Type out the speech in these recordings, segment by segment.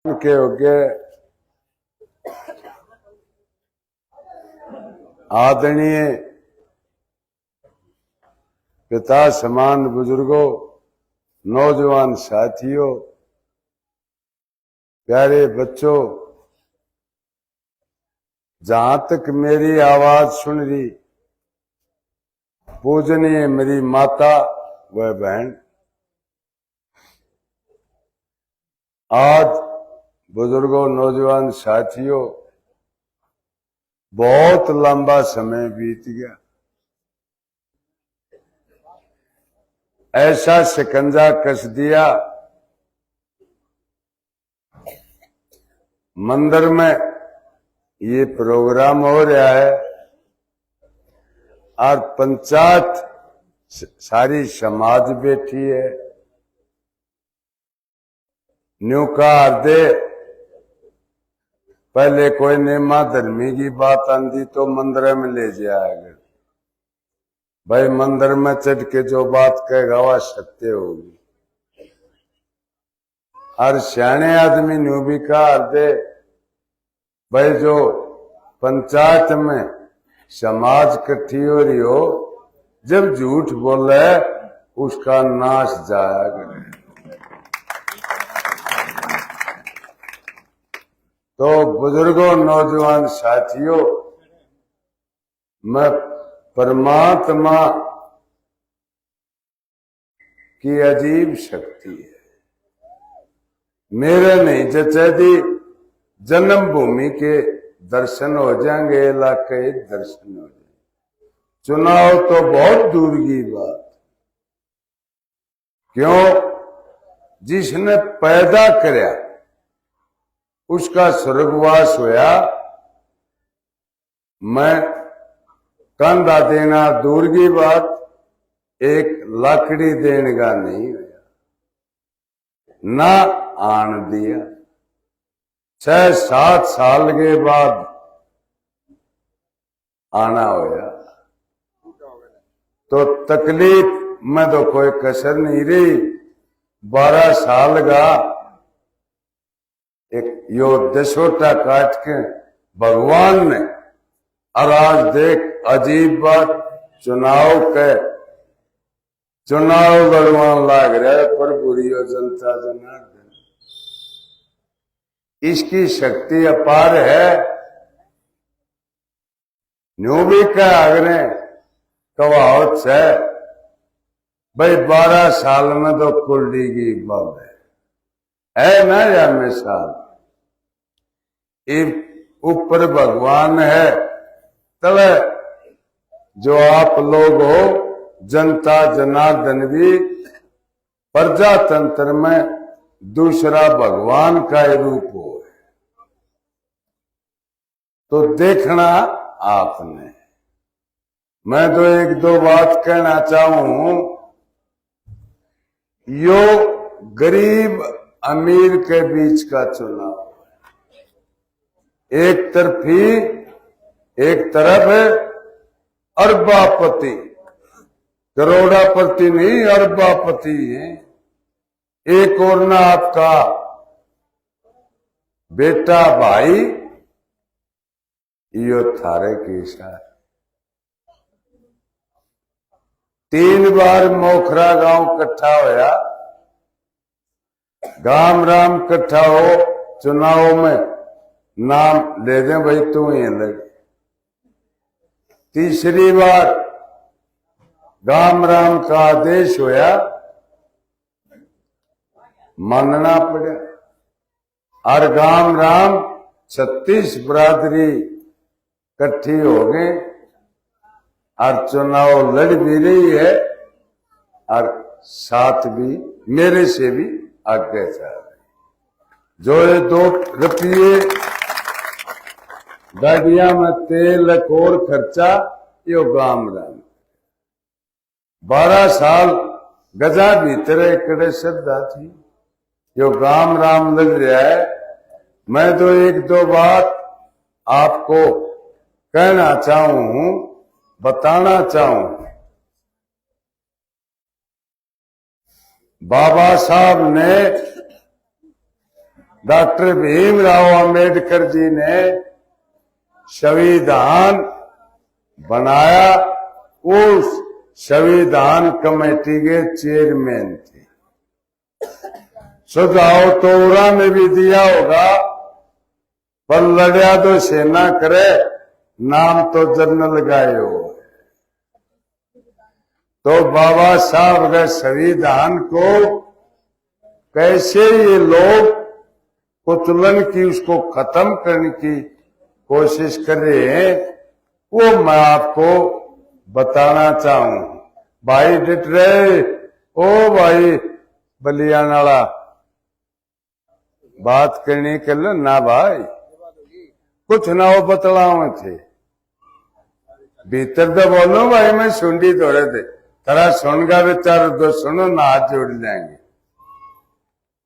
के होके आदरणीय पिता समान बुजुर्गों, नौजवान साथियों, प्यारे बच्चों, जहां तक मेरी आवाज सुन रही, पूजनीय मेरी माता व बहन, आज बुजुर्गों, नौजवान साथियों, बहुत लंबा समय बीत गया। ऐसा शिकंजा कस दिया, मंदिर में ये प्रोग्राम हो रहा है और पंचायत सारी समाज बैठी है। न्यू का दे पहले कोई नेमा धर्मी की बात आंदी तो मंदिर में ले जाएगा। भाई मंदिर में चढ़ के जो बात कहेगा वह सत्य होगी। और सियाने आदमी न्यू भी कहा दे भाई जो पंचायत में समाज इकट्ठी हो रही हो, जब झूठ बोले उसका नाश जाएगा। तो बुजुर्गों, नौजवान साथियों, मैं परमात्मा की अजीब शक्ति है। मेरे नहीं जचेदी जन्मभूमि के दर्शन हो जाएंगे, इलाके दर्शन हो जाएंगे। चुनाव तो बहुत दूर की बात। क्यों? जिसने पैदा करया उसका स्वर्गवास होया। मैं कंधा देना दूर की बात, एक लाकड़ी देने का नहीं होया, ना आन दिया। 6-7 साल के बाद आना होया। तो तकलीफ में तो कोई कसर नहीं रही। 12 साल का एक यो दसोटा काट के भगवान ने, और आज देख अजीब बात, चुनाव लड़वान लाग रहा है पर बुरी हो जनता जनार्दन। इसकी शक्ति अपार है। न्यू भी कह अगने कहावत है भाई 12 साल में तो कुल्डी की बात है ना या मिसाल। ऊपर भगवान है, तब जो आप लोग हो जनता जनार्दन भी प्रजातंत्र में दूसरा भगवान का रूप हो। तो देखना आपने। मैं तो 1-2 बात कहना चाहूं। यो गरीब अमीर के बीच का चुनाव, एक तरफ है अरबापति, करोड़ापति नहीं, अरबापति है। एक और ना आपका बेटा भाई, यो थारे की साथ 3 बार मोखरा गांव इकट्ठा होया। गाम राम इकट्ठा हो, चुनाव में नाम ले दे भाई तू ही लड़। तीसरी बार गाम राम का आदेश होया, मानना पड़ा। और गाम राम 36 बरादरी इकट्ठी हो गए और चुनाव लड़ भी रही है और साथ भी मेरे से भी आगे जा रहे। जो ये 2 रुपये गाड़िया में तेल और खर्चा, यो गाम राम 12 साल गजा भीतर एकड़े श्रद्धा थी। यो गाम राम लग रहा है। मैं तो 1-2 बात आपको कहना चाहूं, बताना चाहूं। बाबा साहब ने डॉक्टर भीमराव अंबेडकर जी ने संविधान बनाया, उस संविधान कमेटी के चेयरमैन थे। सुझाव तो उन्होंने भी दिया होगा, पर लड़िया तो सेना करे, नाम तो जनरल गायो। तो बाबा साहब के संविधान को कैसे ये लोग कुचलन की, उसको खत्म करने की कोशिश कर रहे हैं, वो मैं आपको बताना चाहूं। भाई डिट रहे ओ भाई बलियानाला बात करने के लिए ना भाई, कुछ ना वो बतलाओ थे भीतर तो बोलो भाई, मैं सुंडी दौड़े थे तेरा सुनगा बेचार दो सुनो ना, हाथ जोड़ जाएंगे।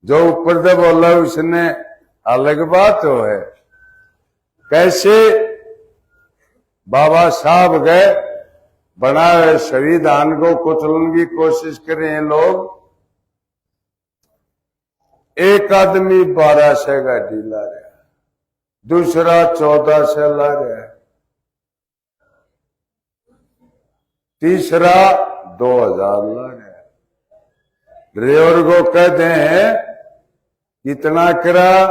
जो ऊपर से बोला उसने अलग बात हो है। कैसे बाबा साहब गए बनाए संविधान को कुचलने की कोशिश करें लोग। एक आदमी 1200 गाड़ी ला रहा है, दूसरा 1400 ला रहा है, तीसरा 2000 ला रहा है। ड्राइवर को कहते हैं कितना किराया,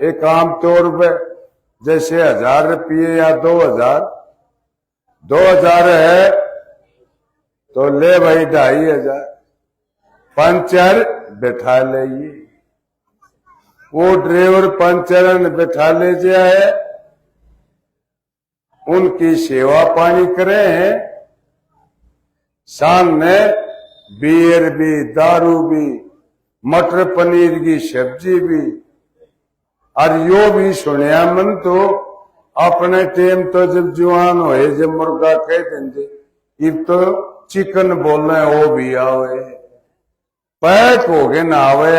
एक आमतौर पर जैसे 1000 रुपये या 2000 है तो ले भाई 2500, पंचर बैठा ले। वो ड्राइवर पंचर ने बैठा ले जाए, उनकी सेवा पानी करे हैं, सामने बियर भी, दारू भी, मटर पनीर की सब्जी भी। और यो भी सुनिया मन तो अपने टाइम तो जब जवान होए, जब मुर्गा कह देंगे, इब तो चिकन बोलना है वो भी आवे, पैक हो गए ना आवे।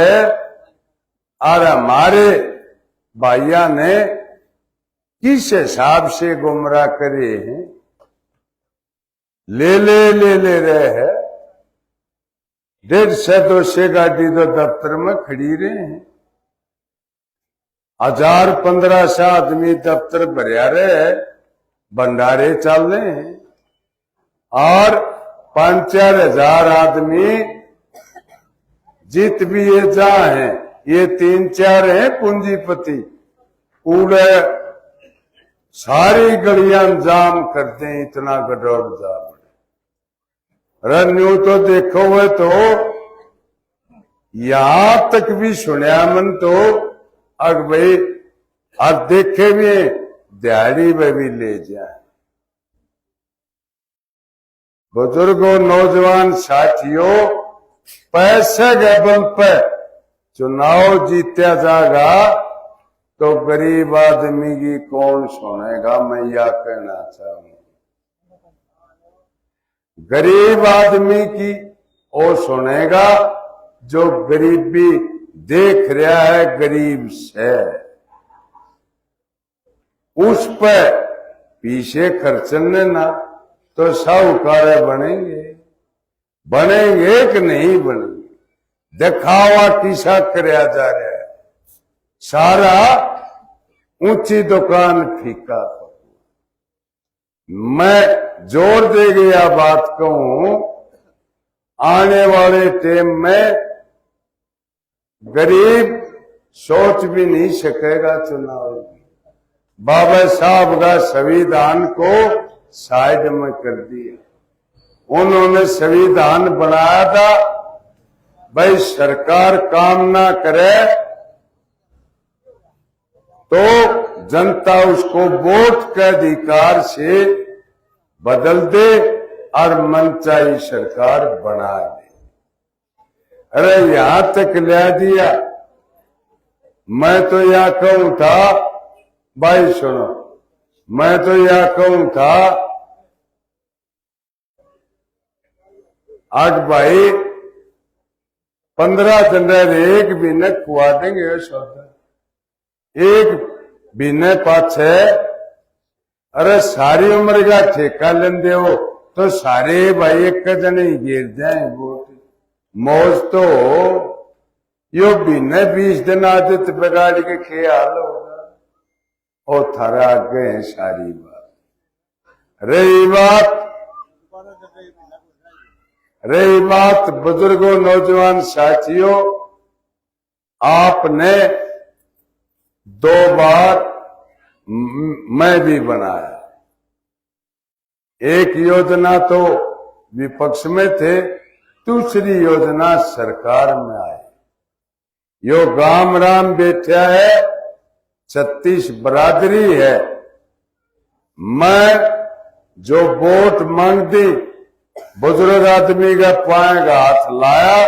और हमारे भाइया ने किस हिसाब से गुमराह करे हैं, ले रहे हैं। 150-200 गाड़ी तो दफ्तर में खड़ी रहे हैं, 1000-1500 आदमी दफ्तर भरिया रहे, भंडारे चल रहे हैं। और 5-4 हजार आदमी जित भी ये जा हैं, ये 3-4 हैं पूंजीपति, पूरे सारी गलियां जाम करते हैं, इतना गडोर जाम। रन्यू तो देखो हुए तो यहां तक भी सुनिया मन तो अग भाई अब देखे भी दिहाड़ी में भी ले जाए। बुजुर्गों, नौजवान साथियों, पैसे के बल पर चुनाव जीता जाएगा तो गरीब आदमी की कौन सुनेगा, मैं यह कहना चाहूंगा। गरीब आदमी की वो सुनेगा जो गरीबी देख रहा है, गरीब से उस पर पीछे खर्चने ना तो साहूकार बनेंगे कि नहीं बनेंगे। दिखावा किसा करया जा रहा है, सारा ऊंची दुकान फीका। मैं जोर दे गया बात कहूं, आने वाले टाइम में गरीब सोच भी नहीं सकेगा चुनाव की। बाबा साहब का संविधान को साइड में कर दिया। उन्होंने संविधान बनाया था भाई सरकार काम ना करे तो जनता उसको वोट के अधिकार से बदल दे और मनचाही सरकार बना दे। अरे यहां तक ले दिया। मैं तो यह कहूं था, भाई सुनो, मैं तो यह कहूं था आज भाई 15 दिन एक महीने खुआ देंगे सौदा, एक महीने पाछे। अरे सारी उम्र का ठेका लेंदे हो तो सारे भाई एक जने ही गिर जाए वोट। मौज तो यो भी न 20 दिन आदत बिगाड़ के ख्याल होगा। और थारा आगे है सारी बात। रही बात बुजुर्गों नौजवान साथियों, आपने 2 बार मैं भी बनाया। एक योजना तो विपक्ष में थे, दूसरी योजना सरकार में आई। यो गाम राम बैठा है, 36 बरादरी है। मैं जो वोट मांग दी, बुजुर्ग आदमी का पाएगा हाथ लाया,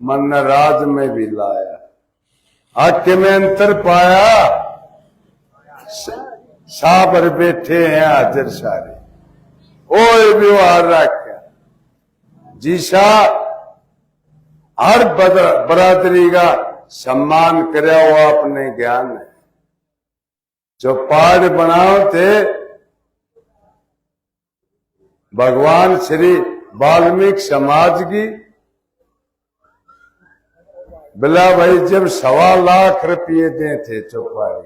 मन राज में भी लाया। आके में अंतर पाया, साबर बैठे हैं हाजिर सारे, ओ व्यवहार रखा जीसा हर बरादरी का सम्मान करे, वो अपने ज्ञान है। जो पहाड़ बनाओ थे भगवान श्री वाल्मीकि समाज की, बिला भाई जब 1.25 लाख रुपये दे थे चौपाई,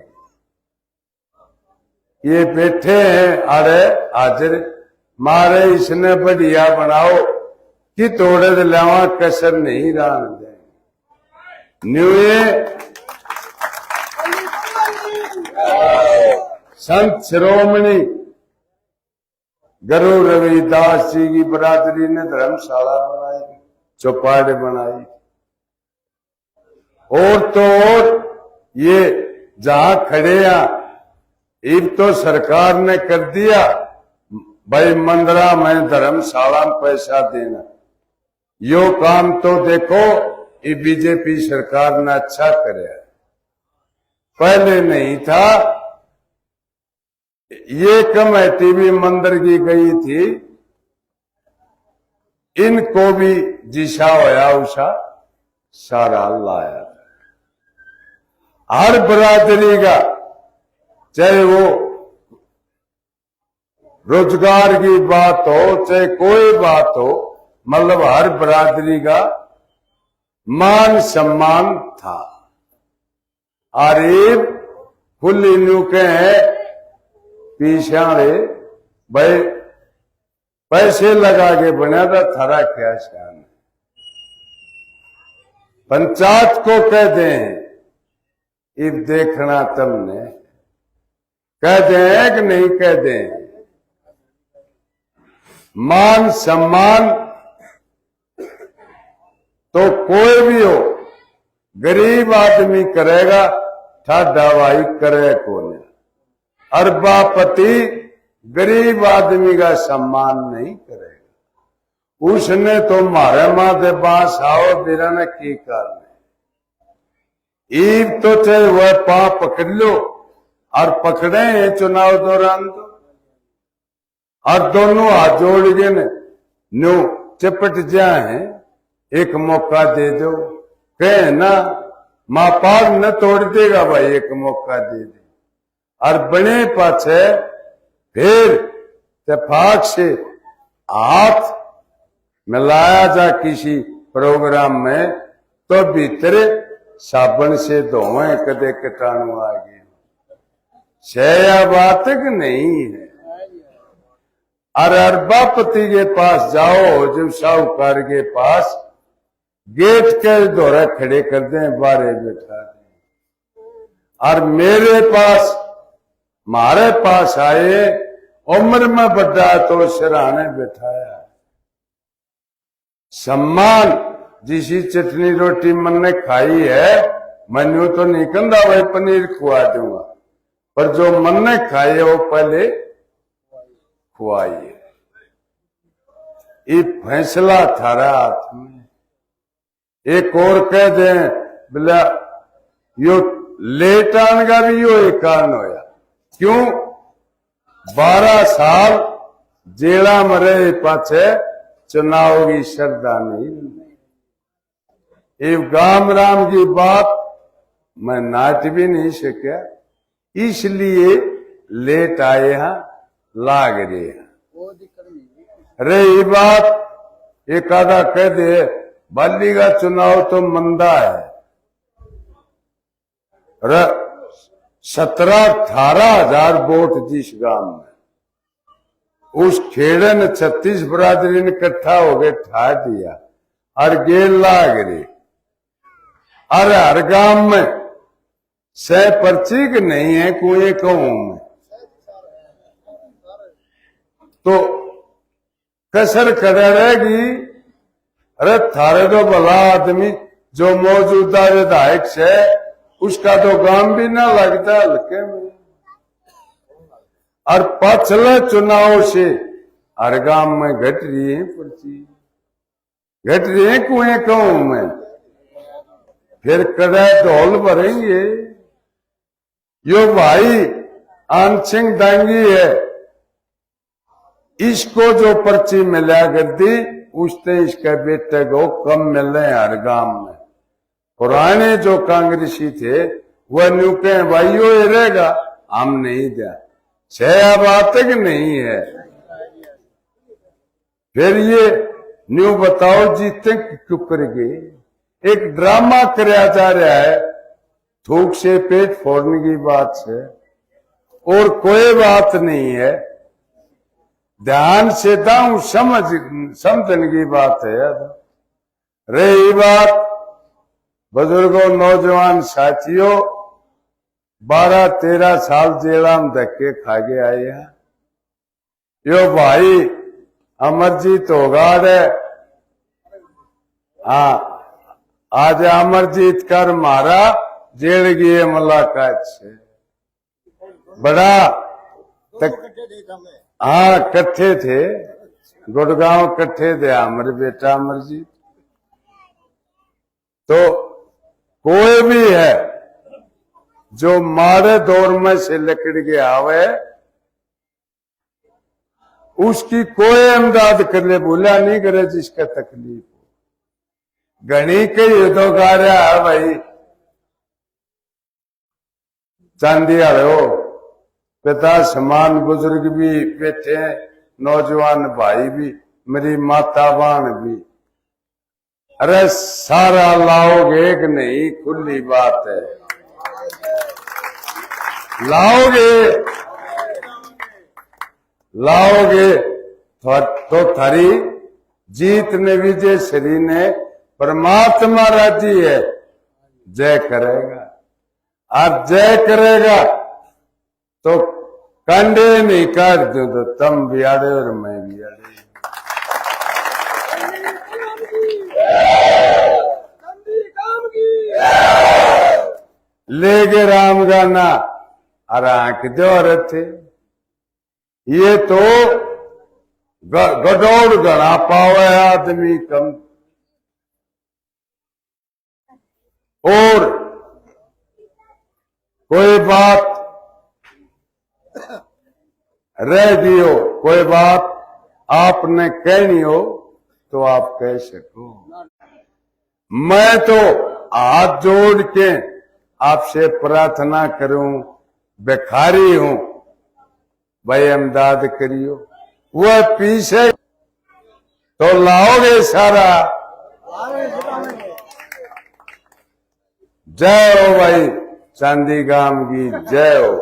ये बैठे हैं अरे हाजिर मारे इसने बढ़िया बनाओ कि तोड़े लावा कसर नहीं रान दे न्यूए। संत शिरोमणि गुरु रविदास जी की बरादरी ने धर्मशाला बनाई, चौपाड़ बनाई। और तो और ये जहां खड़े हैं, तो सरकार ने कर दिया भाई मंदिरा में धर्मशाला में पैसा देना। यो काम तो देखो ये बीजेपी सरकार ने अच्छा करे, पहले नहीं था। ये कमेटी भी मंदिर की गई थी, इनको भी जिसा होया उसा सारा लाया। हर बरादरी का, चाहे वो रोजगार की बात हो चाहे कोई बात हो, मतलब हर बरादरी का मान सम्मान था। आरिफ खुली न्यू के हैं पीछा भाई पैसे लगा के बना था, थारा क्या शान है। पंचायत को कह दें इब देखना तुमने, कह दें कि नहीं कह दें। मान सम्मान तो कोई भी हो, गरीब आदमी करेगा, ठाडा भाई करे कौन। अरबापति गरीब आदमी का सम्मान नहीं करेगा। उसने तो मारे माथे बांस आओ बिरा ने की करना। ईब तो चाहे वह पा पकड़ लो और पकड़े हैं चुनाव दौरान तो, और दोनों हाथ जोड़ के न्यू चिपट जाए, एक मौका दे दो। कहे ना मां पाग न तोड़ देगा भाई, एक मौका दे दे। और बने पाछे फिर इत्तेफाक से हाथ मिलाया जा किसी प्रोग्राम में, तो भीतर साबन से धोए कदे कीटाणु आ गए। शया बात नहीं है। और अरबापति के पास जाओ, जब साहूकार के पास गेट के दौरा खड़े कर दें, बारे बैठा दें। और मेरे पास हमारे पास आए, उम्र में बड़ा तो सिराने बैठाया। सम्मान जिसी चटनी रोटी मन ने खाई है, मनु तो नहीं कहता भाई पनीर खुआ दूंगा, पर जो मन ने खाई है वो पहले खुआइए। ये फैसला थारा हाथ में। एक और कह दें बोला यो लेट आने का भी यो एक कारण होया। क्यों 12 साल जेला में रहे पाछे चुनाव की श्रद्धा नहीं। ये गाम राम की बात मैं नाच भी नहीं सका, इसलिए लेट आए हैं, लाग रहे हैं। रही बात एक आधा कह दे बाली का चुनाव तो मंदा है, 17-18 वोट जिस गांव में, उस खेड़े ने 36 बरादरी ने इकट्ठा हो गए ठा दिया और गेल लाग रही। और हर गांव में सह पर्ची के नहीं है कुएं कहूं में, तो कसर करे रहेगी। अरे थारे तो भला आदमी जो मौजूदा विधायक से उसका तो काम भी ना लगता हल्के में, और पिछले चुनाव से हर गांव में घट रही है पर्ची, घट रही है कुएं कहूं में। फिर कदा ढोल भरेंगे। यो भाई आनसिंह डांगी है, इसको जो पर्ची मिला कर दी उसने इसके बेटे को कम मिल रहे हर गांव में। पुराने जो कांग्रेसी थे वह न्यू के भाइयों ये रहेगा, हम नहीं दिया, छह बात तक नहीं है। फिर ये न्यू बताओ जीते क्यों कर गए। एक ड्रामा कराया जा रहा है, थूक से पेट फोड़ने की बात से, और कोई बात नहीं है। ध्यान से दाऊ समझने की बात है। रही बात बुजुर्गों, नौजवान साथियों, 12-13 साल जेला में धक्के खा के आए हैं। यो भाई अमरजीत होगा है, हाँ आज अमरजीत कर मारा जेल गए मुलाकात से बड़ा हाँ कट्ठे थे, गुड़गांव कट्ठे थे हमारे बेटा अमरजीत। तो कोई भी है जो मारे दौर में से लकड़ के आवे उसकी कोई इमदाद कर ले, बोला नहीं करे जिसका तकलीफ हो। घनी के युद्धों का रहा है भाई, चांदी हो पिता समान बुजुर्ग भी बैठे, नौजवान भाई भी, मेरी माता बहन भी। अरे सारा लाओगे कि नहीं, खुली बात है, लाओगे तो थारी जीत ने विजय श्री ने परमात्मा राजी है, जय करेगा। और जय करेगा तो कंडे नहीं काट दो तो तुम भी आड़े और मैं भी आड़े। ले गे राम गाना और आंख दो रथे। ये तो गडोड़ गड़ा पावे आदमी कम, और कोई बात रह गई हो, कोई बात आपने कहनी हो तो आप कह सको। मैं तो हाथ जोड़ के आपसे प्रार्थना करूं, भिखारी हूं, भाई इमदाद करियो। वह पीछे तो लाओगे सारा। जय हो भाई चांदी गांव की, जय हो।